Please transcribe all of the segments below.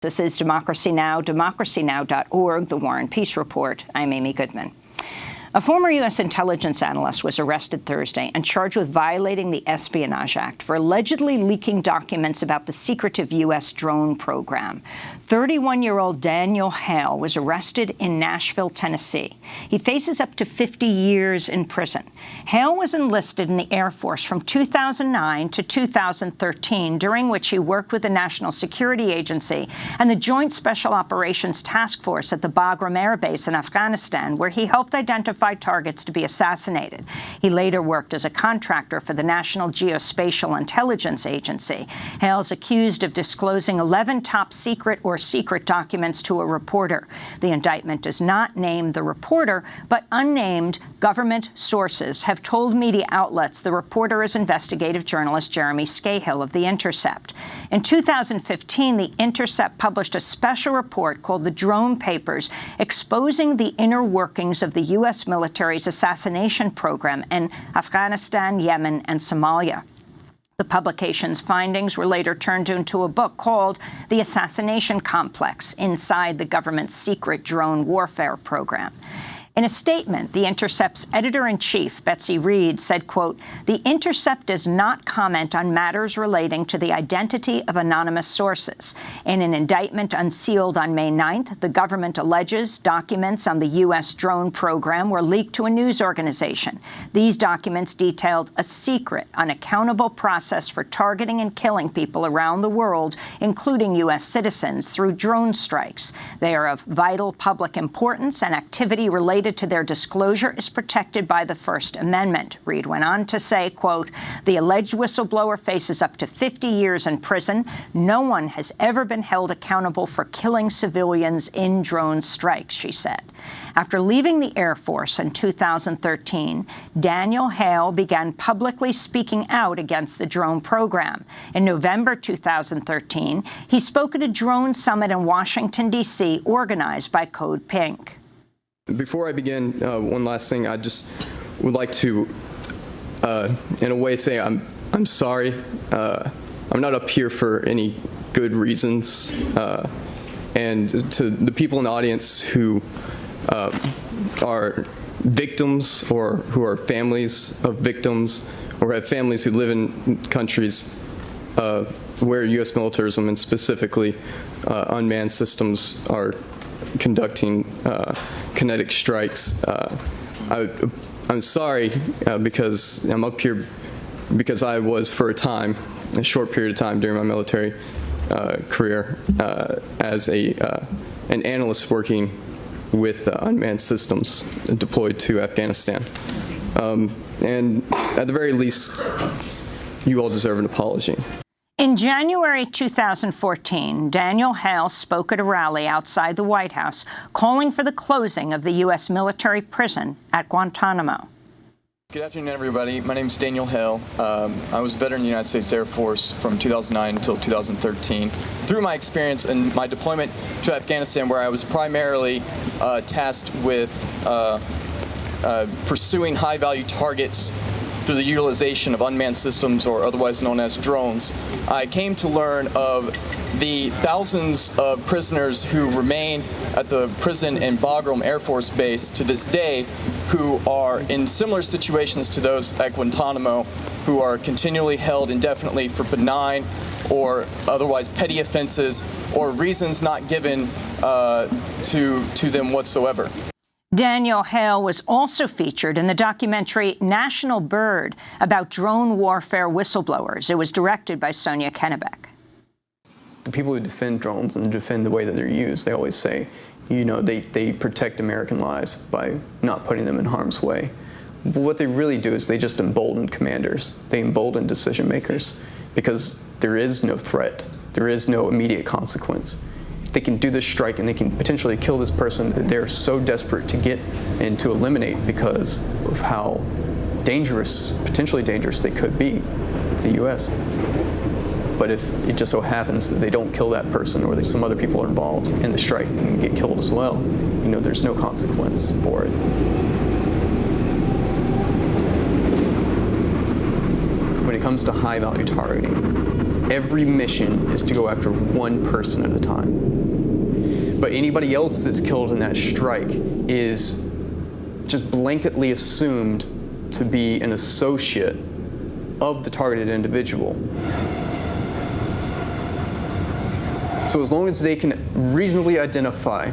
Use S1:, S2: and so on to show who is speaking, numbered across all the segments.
S1: This is Democracy Now!, democracynow.org, The War and Peace Report. I'm Amy Goodman. A former U.S. intelligence analyst was arrested Thursday and charged with violating the Espionage Act for allegedly leaking documents about the secretive U.S. drone program. 31-year-old Daniel Hale was arrested in Nashville, Tennessee. He faces up to 50 years in prison. Hale was enlisted in the Air Force from 2009 to 2013, during which he worked with the National Security Agency and the Joint Special Operations Task Force at the Bagram Air Base in Afghanistan, where he helped identify targets to be assassinated. He later worked as a contractor for the National Geospatial Intelligence Agency. Hale is accused of disclosing 11 top secret or secret documents to a reporter. The indictment does not name the reporter, but unnamed government sources have told media outlets the reporter is investigative journalist Jeremy Scahill of The Intercept. In 2015, The Intercept published a special report called The Drone Papers, exposing the inner workings of the U.S. military's assassination program in Afghanistan, Yemen, and Somalia. The publication's findings were later turned into a book called The Assassination Complex Inside the Government's Secret Drone Warfare Program. In a statement, The Intercept's editor-in-chief, Betsy Reed, said, quote, "The Intercept does not comment on matters relating to the identity of anonymous sources. In an indictment unsealed on May 9th, the government alleges documents on the U.S. drone program were leaked to a news organization. These documents detailed a secret, unaccountable process for targeting and killing people around the world, including U.S. citizens, through drone strikes. They are of vital public importance, and activity related to their disclosure is protected by the First Amendment." Reed went on to say, quote, "The alleged whistleblower faces up to 50 years in prison. No one has ever been held accountable for killing civilians in drone strikes," she said. After leaving the Air Force in 2013, Daniel Hale began publicly speaking out against the drone program. In November 2013, he spoke at a drone summit in Washington, D.C., organized by Code Pink.
S2: Before I begin, one last thing, I just would like to, in a way, say I'm sorry. I'm not up here for any good reasons. And to the people in the audience who are victims or who are families of victims or have families who live in countries where U.S. militarism and specifically unmanned systems are conducting kinetic strikes. I'm sorry because I'm up here because I was, for a short period of time during my military career, as an analyst working with unmanned systems deployed to Afghanistan. And at the very least, you all deserve an apology.
S1: In January 2014, Daniel Hale spoke at a rally outside the White House, calling for the closing of the U.S. military prison at Guantanamo.
S3: Good afternoon, everybody. My name is Daniel Hale. I was a veteran of the United States Air Force from 2009 until 2013. Through my experience and my deployment to Afghanistan, where I was primarily tasked with pursuing high-value targets through the utilization of unmanned systems, or otherwise known as drones, I came to learn of the thousands of prisoners who remain at the prison in Bagram Air Force Base to this day, who are in similar situations to those at Guantanamo, who are continually held indefinitely for benign or otherwise petty offenses or reasons not given to them whatsoever.
S1: Daniel Hale was also featured in the documentary National Bird about drone warfare whistleblowers. It was directed by Sonia Kennebeck.
S4: The people who defend drones and defend the way that they're used, they always say, you know, they protect American lives by not putting them in harm's way. But what they really do is they just embolden commanders. They embolden decision makers because there is no threat. There is no immediate consequence. They can do this strike and they can potentially kill this person that they're so desperate to get and to eliminate because of how dangerous, potentially dangerous they could be to the U.S. But if it just so happens that they don't kill that person or that some other people are involved in the strike and get killed as well, you know, there's no consequence for it. When it comes to high-value targeting, every mission is to go after one person at a time. But anybody else that's killed in that strike is just blanketly assumed to be an associate of the targeted individual. So as long as they can reasonably identify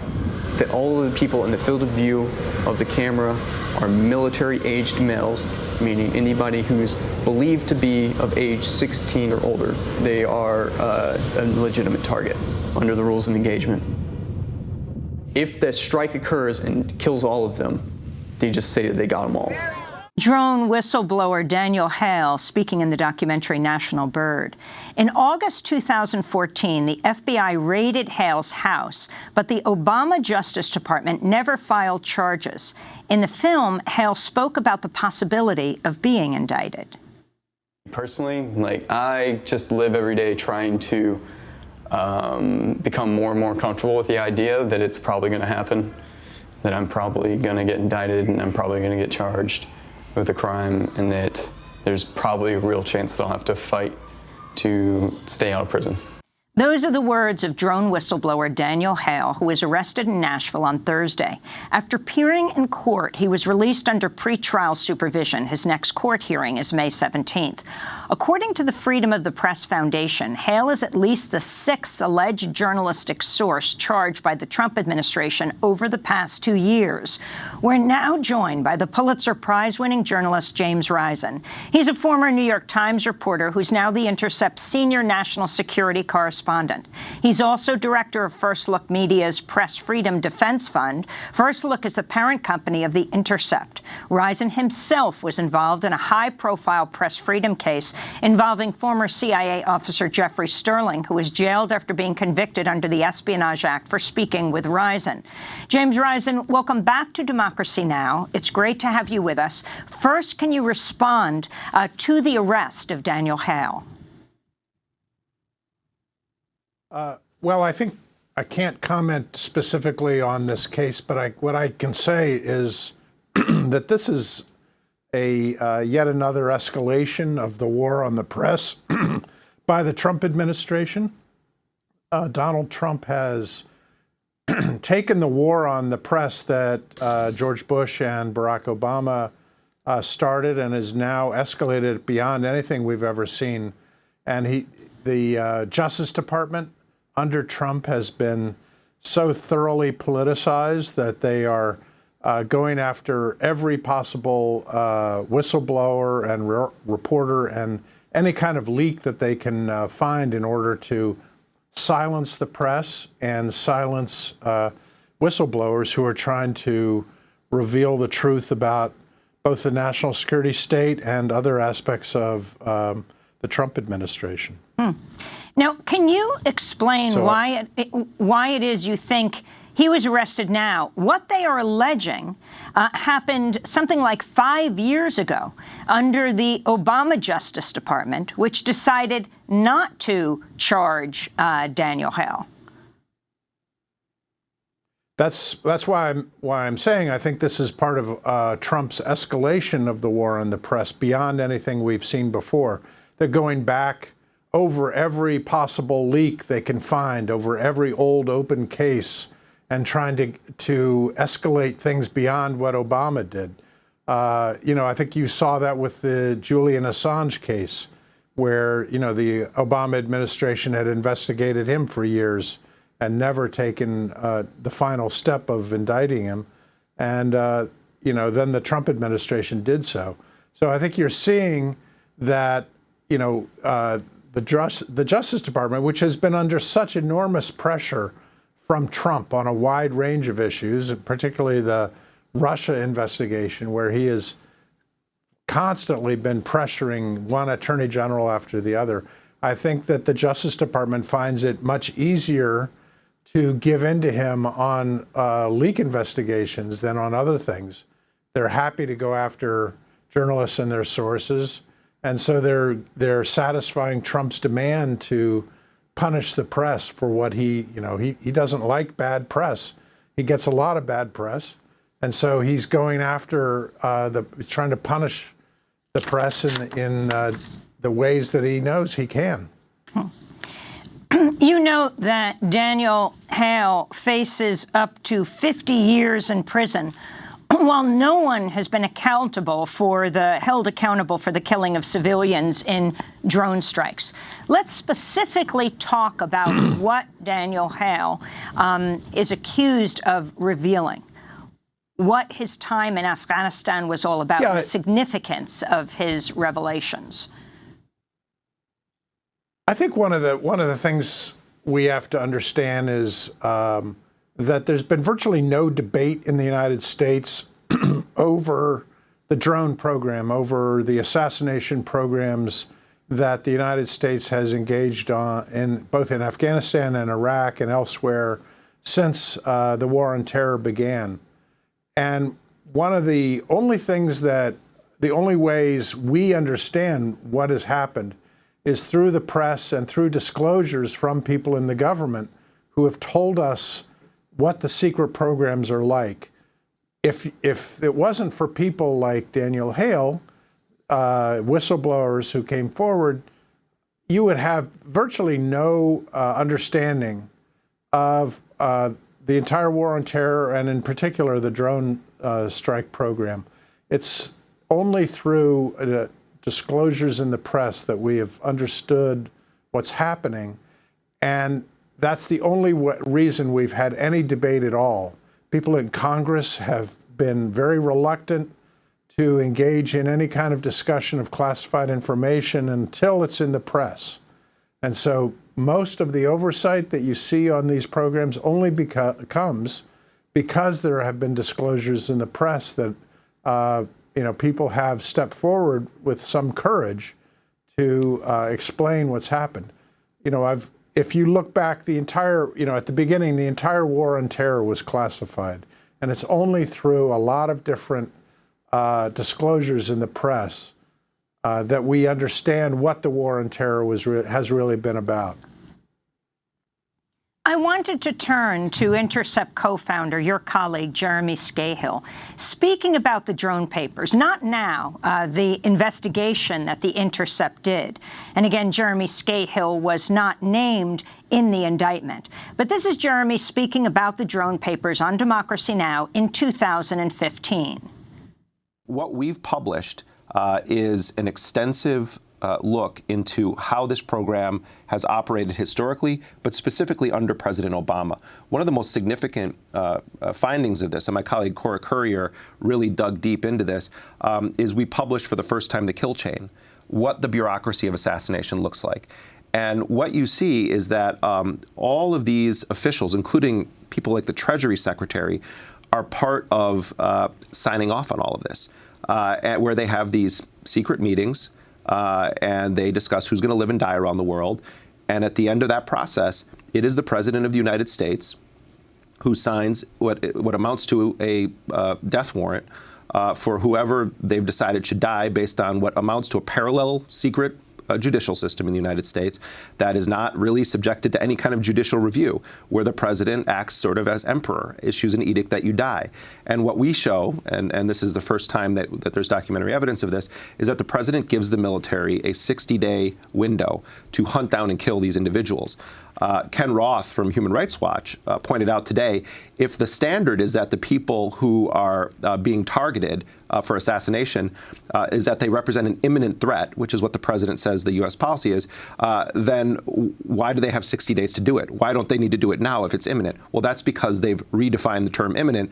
S4: that all of the people in the field of view of the camera are military-aged males, meaning anybody who's believed to be of age 16 or older, they are a legitimate target under the rules of engagement. If that strike occurs and kills all of them, they just say that they got them all.
S1: Drone whistleblower Daniel Hale speaking in the documentary National Bird. In August 2014, the FBI raided Hale's house, but the Obama Justice Department never filed charges. In the film, Hale spoke about the possibility of being indicted.
S4: Personally, I just live every day trying to become more and more comfortable with the idea that it's probably going to happen, that I'm probably going to get indicted and I'm probably going to get charged with a crime, and that there's probably a real chance that I'll have to fight to stay out of prison.
S1: Those are the words of drone whistleblower Daniel Hale, who was arrested in Nashville on Thursday. After appearing in court, he was released under pretrial supervision. His next court hearing is May 17th. According to the Freedom of the Press Foundation, Hale is at least the sixth alleged journalistic source charged by the Trump administration over the past 2 years. We're now joined by the Pulitzer Prize-winning journalist James Risen. He's a former New York Times reporter who's now the Intercept senior national security correspondent. He's also director of First Look Media's Press Freedom Defense Fund. First Look is the parent company of The Intercept. Risen himself was involved in a high-profile press freedom case involving former CIA officer Jeffrey Sterling, who was jailed after being convicted under the Espionage Act for speaking with Risen. James Risen, welcome back to Democracy Now! It's great to have you with us. First, can you respond to the arrest of Daniel Hale?
S5: Well, I think I can't comment specifically on this case, but what I can say is that this is a yet another escalation of the war on the press by the Trump administration. Donald Trump has taken the war on the press that George Bush and Barack Obama started and has now escalated beyond anything we've ever seen. And the Justice Department under Trump has been so thoroughly politicized that they are going after every possible whistleblower and reporter and any kind of leak that they can find in order to silence the press and silence whistleblowers who are trying to reveal the truth about both the national security state and other aspects of the Trump administration.
S1: Now, can you explain why it is you think he was arrested now? What they are alleging happened something like 5 years ago under the Obama Justice Department, which decided not to charge Daniel Hale.
S5: That's why I'm saying I think this is part of Trump's escalation of the war on the press beyond anything we've seen before. They're going back over every possible leak they can find, over every old open case, and trying to escalate things beyond what Obama did. I think you saw that with the Julian Assange case, where, the Obama administration had investigated him for years and never taken the final step of indicting him. And, then the Trump administration did so. So I think you're seeing that, the Justice Department, which has been under such enormous pressure from Trump on a wide range of issues, particularly the Russia investigation, where he has constantly been pressuring one attorney general after the other. I think that the Justice Department finds it much easier to give in to him on leak investigations than on other things. They're happy to go after journalists and their sources, and so they're satisfying Trump's demand to punish the press for what he doesn't like bad press. He gets a lot of bad press, and so he's going after trying to punish the press in the ways that he knows he can.
S1: You note that Daniel Hale faces up to 50 years in prison, while no one has been held accountable for the killing of civilians in drone strikes. Let's specifically talk about what Daniel Hale is accused of revealing, what his time in Afghanistan was all about, the significance of his revelations.
S5: I think one of the things we have to understand is that there's been virtually no debate in the United States over the drone program, over the assassination programs that the United States has engaged on both in Afghanistan and Iraq and elsewhere since the war on terror began. And one of the only ways we understand what has happened is through the press and through disclosures from people in the government who have told us what the secret programs are like. If it wasn't for people like Daniel Hale, whistleblowers who came forward, you would have virtually no understanding of the entire war on terror and in particular the drone strike program. It's only through disclosures in the press that we have understood what's happening, and that's the only reason we've had any debate at all. People in Congress have been very reluctant to engage in any kind of discussion of classified information until it's in the press. And so most of the oversight that you see on these programs only comes because there have been disclosures in the press that people have stepped forward with some courage to explain what's happened. If you look back, at the beginning, the entire war on terror was classified. And it's only through a lot of different disclosures in the press that we understand what the war on terror has really been about.
S1: I wanted to turn to Intercept co-founder, your colleague, Jeremy Scahill, speaking about the drone papers, not now, the investigation that the Intercept did. And again, Jeremy Scahill was not named in the indictment. But this is Jeremy speaking about the drone papers on Democracy Now! In 2015.
S6: What we've published is an extensive look into how this program has operated historically, but specifically under President Obama. One of the most significant findings of this, and my colleague Cora Currier really dug deep into this, is we published for the first time the kill chain, what the bureaucracy of assassination looks like. And what you see is that all of these officials, including people like the Treasury Secretary, are part of signing off on all of this, where they have these secret meetings, and they discuss who's going to live and die around the world. And at the end of that process, it is the President of the United States who signs what amounts to a death warrant for whoever they've decided should die based on what amounts to a parallel secret judicial system in the United States that is not really subjected to any kind of judicial review, where the president acts sort of as emperor, issues an edict that you die. And what we show, and this is the first time that there's documentary evidence of this, is that the president gives the military a 60-day window to hunt down and kill these individuals. Ken Roth from Human Rights Watch pointed out today, if the standard is that the people who are being targeted for assassination is that they represent an imminent threat, which is what the president says the U.S. policy is, then why do they have 60 days to do it? Why don't they need to do it now if it's imminent? Well, that's because they've redefined the term imminent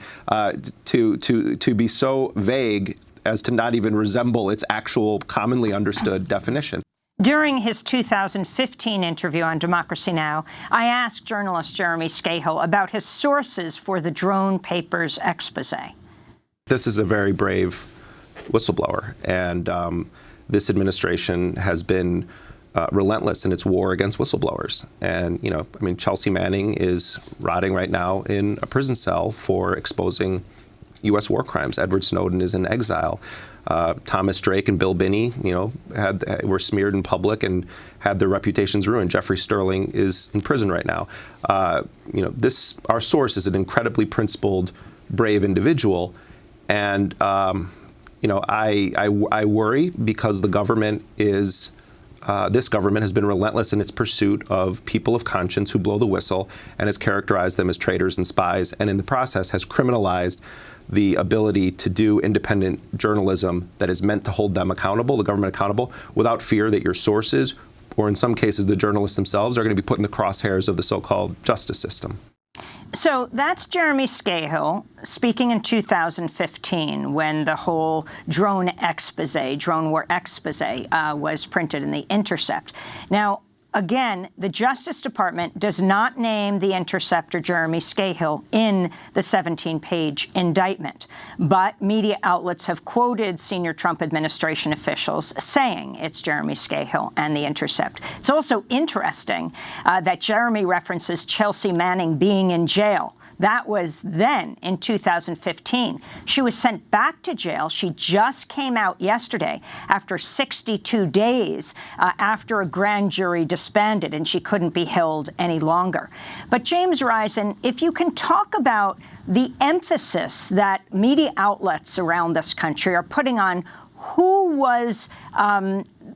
S6: to be so vague as to not even resemble its actual commonly understood definition.
S1: During his 2015 interview on Democracy Now!, I asked journalist Jeremy Scahill about his sources for the drone papers expose.
S6: This is a very brave whistleblower, and this administration has been relentless in its war against whistleblowers. And, Chelsea Manning is rotting right now in a prison cell for exposing U.S. war crimes. Edward Snowden is in exile. Thomas Drake and Bill Binney, were smeared in public and had their reputations ruined. Jeffrey Sterling is in prison right now. Our source is an incredibly principled, brave individual, and I worry because the government is this government has been relentless in its pursuit of people of conscience who blow the whistle and has characterized them as traitors and spies, and in the process has criminalized the ability to do independent journalism that is meant to hold them accountable, the government accountable, without fear that your sources, or in some cases the journalists themselves, are going to be put in the crosshairs of the so-called justice system.
S1: So that's Jeremy Scahill speaking in 2015 when the whole drone war expose was printed in The Intercept. Now, again, the Justice Department does not name The Intercept or Jeremy Scahill in the 17-page indictment, but media outlets have quoted senior Trump administration officials saying it's Jeremy Scahill and The Intercept. It's also interesting that Jeremy references Chelsea Manning being in jail. That was then in 2015. She was sent back to jail. She just came out yesterday after 62 days after a grand jury disbanded, and she couldn't be held any longer. But James Risen, if you can talk about the emphasis that media outlets around this country are putting on who was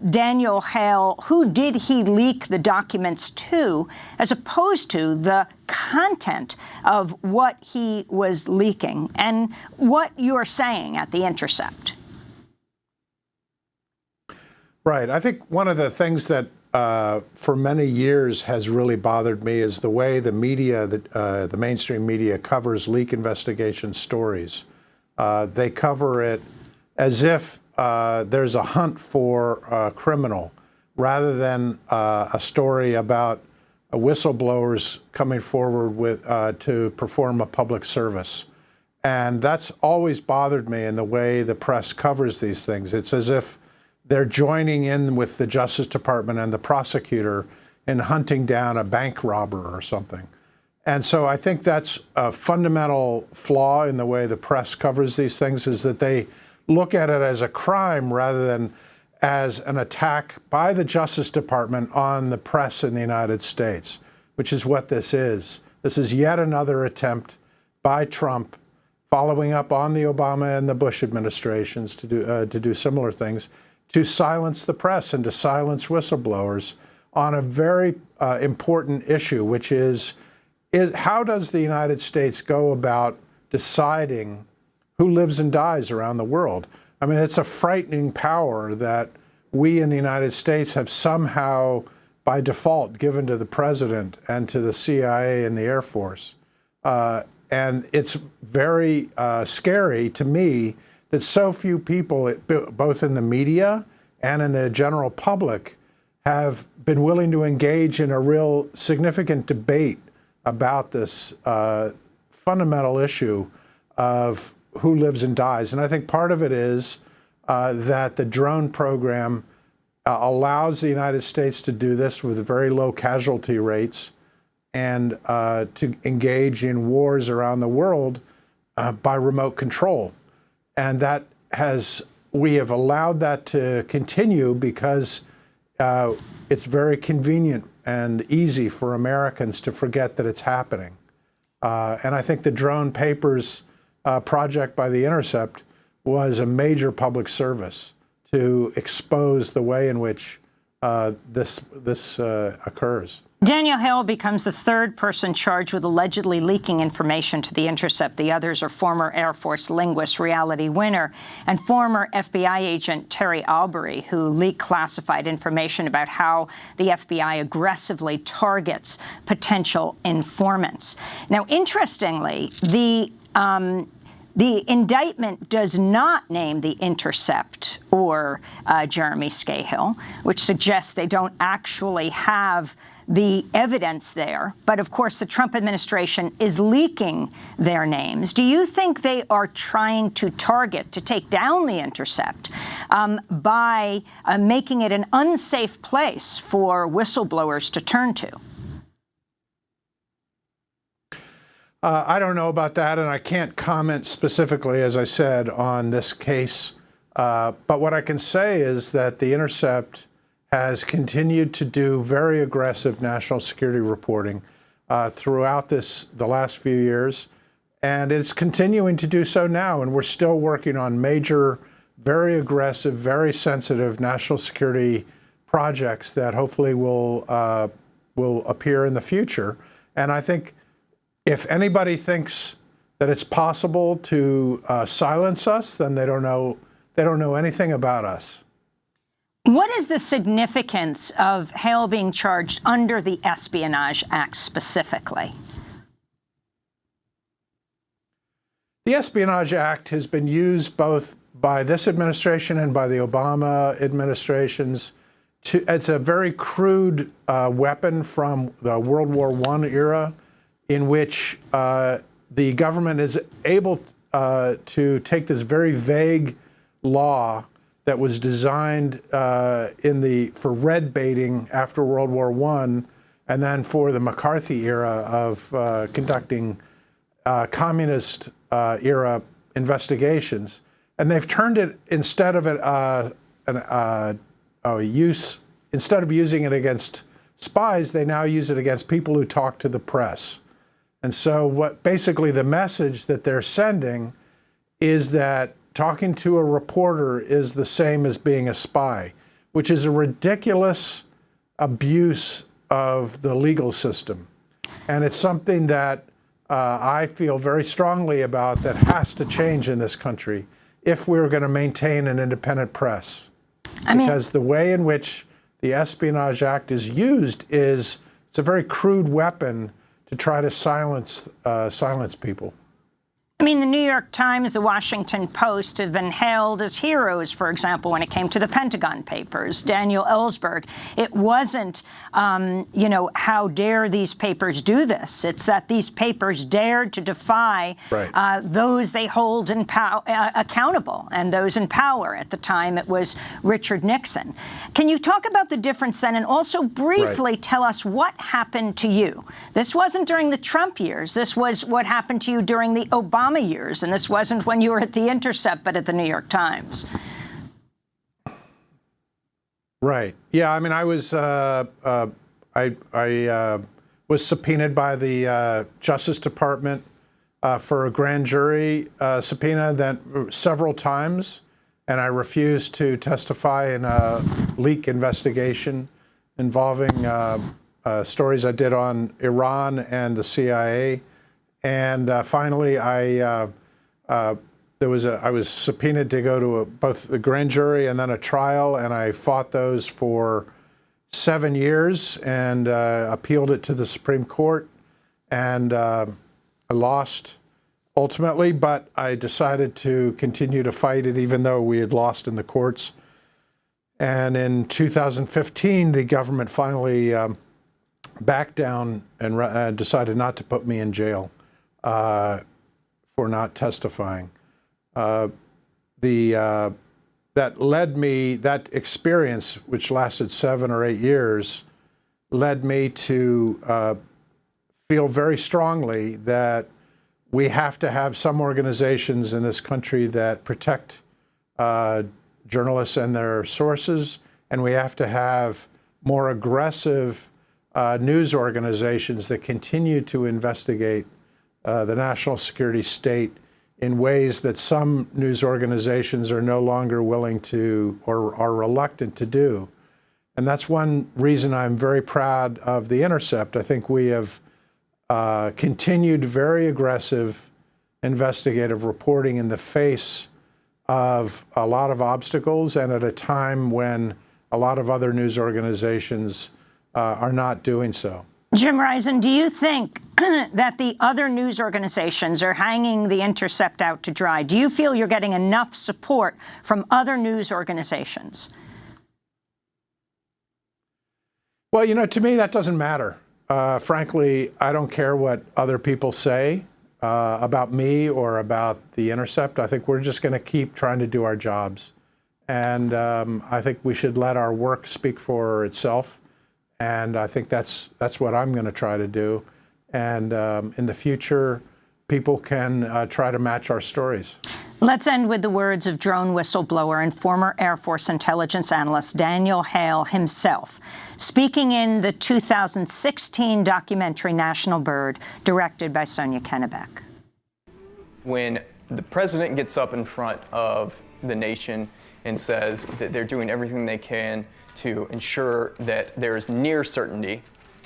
S1: Daniel Hale, who did he leak the documents to, as opposed to the content of what he was leaking, and what you're saying at The Intercept.
S5: Right. I think one of the things that for many years has really bothered me is the way the media, the mainstream media, covers leak investigation stories. They cover it as if there's a hunt for a criminal, rather than a story about whistleblowers coming forward with to perform a public service. And that's always bothered me in the way the press covers these things. It's as if they're joining in with the Justice Department and the prosecutor in hunting down a bank robber or something. And so I think that's a fundamental flaw in the way the press covers these things, is that they look at it as a crime rather than as an attack by the Justice Department on the press in the United States, which is what this is. This is yet another attempt by Trump, following up on the Obama and the Bush administrations to do similar things, to silence the press and to silence whistleblowers on a very important issue, which is how does the United States go about deciding who lives and dies around the world? I mean, it's a frightening power that we in the United States have somehow, by default, given to the president and to the CIA and the Air Force. And it's very scary to me that so few people, both in the media and in the general public, have been willing to engage in a real significant debate about this fundamental issue of who lives and dies. And I think part of it is that the drone program allows the United States to do this with very low casualty rates and to engage in wars around the world by remote control. And that we have allowed that to continue because it's very convenient and easy for Americans to forget that it's happening. And I think the drone papers project by The Intercept was a major public service to expose the way in which this occurs.
S1: Daniel Hale becomes the third person charged with allegedly leaking information to The Intercept. The others are former Air Force linguist, reality winner, and former FBI agent Terry Albury, who leaked classified information about how the FBI aggressively targets potential informants. Now, interestingly, the indictment does not name The Intercept or Jeremy Scahill, which suggests they don't actually have the evidence there. But of course, the Trump administration is leaking their names. Do you think they are trying to take down The Intercept by making it an unsafe place for whistleblowers to turn to?
S5: I don't know about that, and I can't comment specifically, as I said, on this case. But what I can say is that The Intercept has continued to do very aggressive national security reporting throughout the last few years, and it's continuing to do so now. And we're still working on major, very aggressive, very sensitive national security projects that hopefully will appear in the future. And I think if anybody thinks that it's possible to silence us, then they don't know anything about us.
S1: What is the significance of Hale being charged under the Espionage Act specifically?
S5: The Espionage Act has been used both by this administration and by the Obama administrations. It's a very crude weapon from the World War I era, in which the government is able to take this very vague law that was designed for red baiting after World War I, and then for the McCarthy era of conducting communist era investigations, and they've turned it instead of instead of using it against spies, they now use it against people who talk to the press. And so basically the message that they're sending is that talking to a reporter is the same as being a spy, which is a ridiculous abuse of the legal system. And it's something that I feel very strongly about that has to change in this country if we're going to maintain an independent press. Because the way in which the Espionage Act is used it's a very crude weapon to try to silence people.
S1: I mean, the New York Times, the Washington Post have been hailed as heroes, for example, when it came to the Pentagon Papers. Daniel Ellsberg, it wasn't, how dare these papers do this? It's that these papers dared to defy those they hold in accountable and those in power. At the time, it was Richard Nixon. Can you talk about the difference then, and also briefly tell us what happened to you? This wasn't during the Trump years. This was what happened to you during the Obama years, and this wasn't when you were at the Intercept, but at the New York Times.
S5: Right. Yeah. I mean, I was was subpoenaed by the Justice Department for a grand jury subpoena several times, and I refused to testify in a leak investigation involving stories I did on Iran and the CIA. And finally, I was subpoenaed to go to both the grand jury and then a trial, and I fought those for 7 years and appealed it to the Supreme Court, and I lost ultimately, but I decided to continue to fight it even though we had lost in the courts. And in 2015, the government finally backed down and decided not to put me in jail for not testifying. That experience, which lasted 7 or 8 years, led me to feel very strongly that we have to have some organizations in this country that protect journalists and their sources, and we have to have more aggressive news organizations that continue to investigate the national security state in ways that some news organizations are no longer willing to or are reluctant to do. And that's one reason I'm very proud of the Intercept. I think we have continued very aggressive investigative reporting in the face of a lot of obstacles and at a time when a lot of other news organizations are not doing so.
S1: Jim Risen, do you think that the other news organizations are hanging the Intercept out to dry? Do you feel you're getting enough support from other news organizations?
S5: Well, to me, that doesn't matter. Frankly, I don't care what other people say about me or about the Intercept. I think we're just going to keep trying to do our jobs. And I think we should let our work speak for itself. And I think that's what I'm going to try to do. And in the future, people can try to match our stories.
S1: Let's end with the words of drone whistleblower and former Air Force intelligence analyst Daniel Hale himself, speaking in the 2016 documentary National Bird, directed by Sonia Kennebec.
S4: When the president gets up in front of the nation and says that they're doing everything they can to ensure that there is near certainty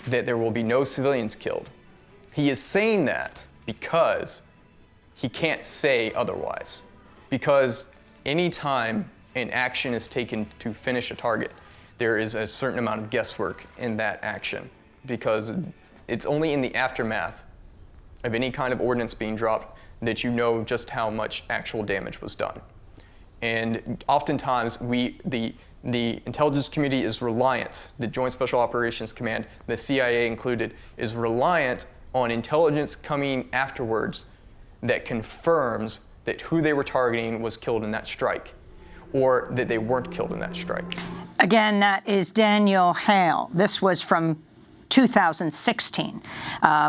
S4: that there will be no civilians killed. He is saying that because he can't say otherwise. Because any time an action is taken to finish a target, there is a certain amount of guesswork in that action, because it's only in the aftermath of any kind of ordnance being dropped that you know just how much actual damage was done. And oftentimes the intelligence community is reliant, the Joint Special Operations Command, the CIA included, is reliant on intelligence coming afterwards that confirms that who they were targeting was killed in that strike, or that they weren't killed in that strike.
S1: Again, that is Daniel Hale. This was from 2016,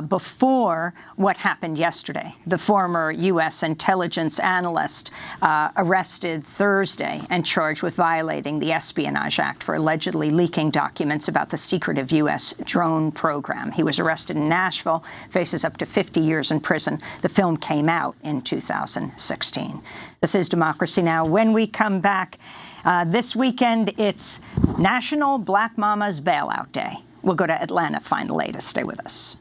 S1: before what happened yesterday. The former U.S. intelligence analyst arrested Thursday and charged with violating the Espionage Act for allegedly leaking documents about the secretive U.S. drone program. He was arrested in Nashville, faces up to 50 years in prison. The film came out in 2016. This is Democracy Now! When we come back this weekend, it's National Black Mama's Bailout Day. We'll go to Atlanta, find the latest. Stay with us.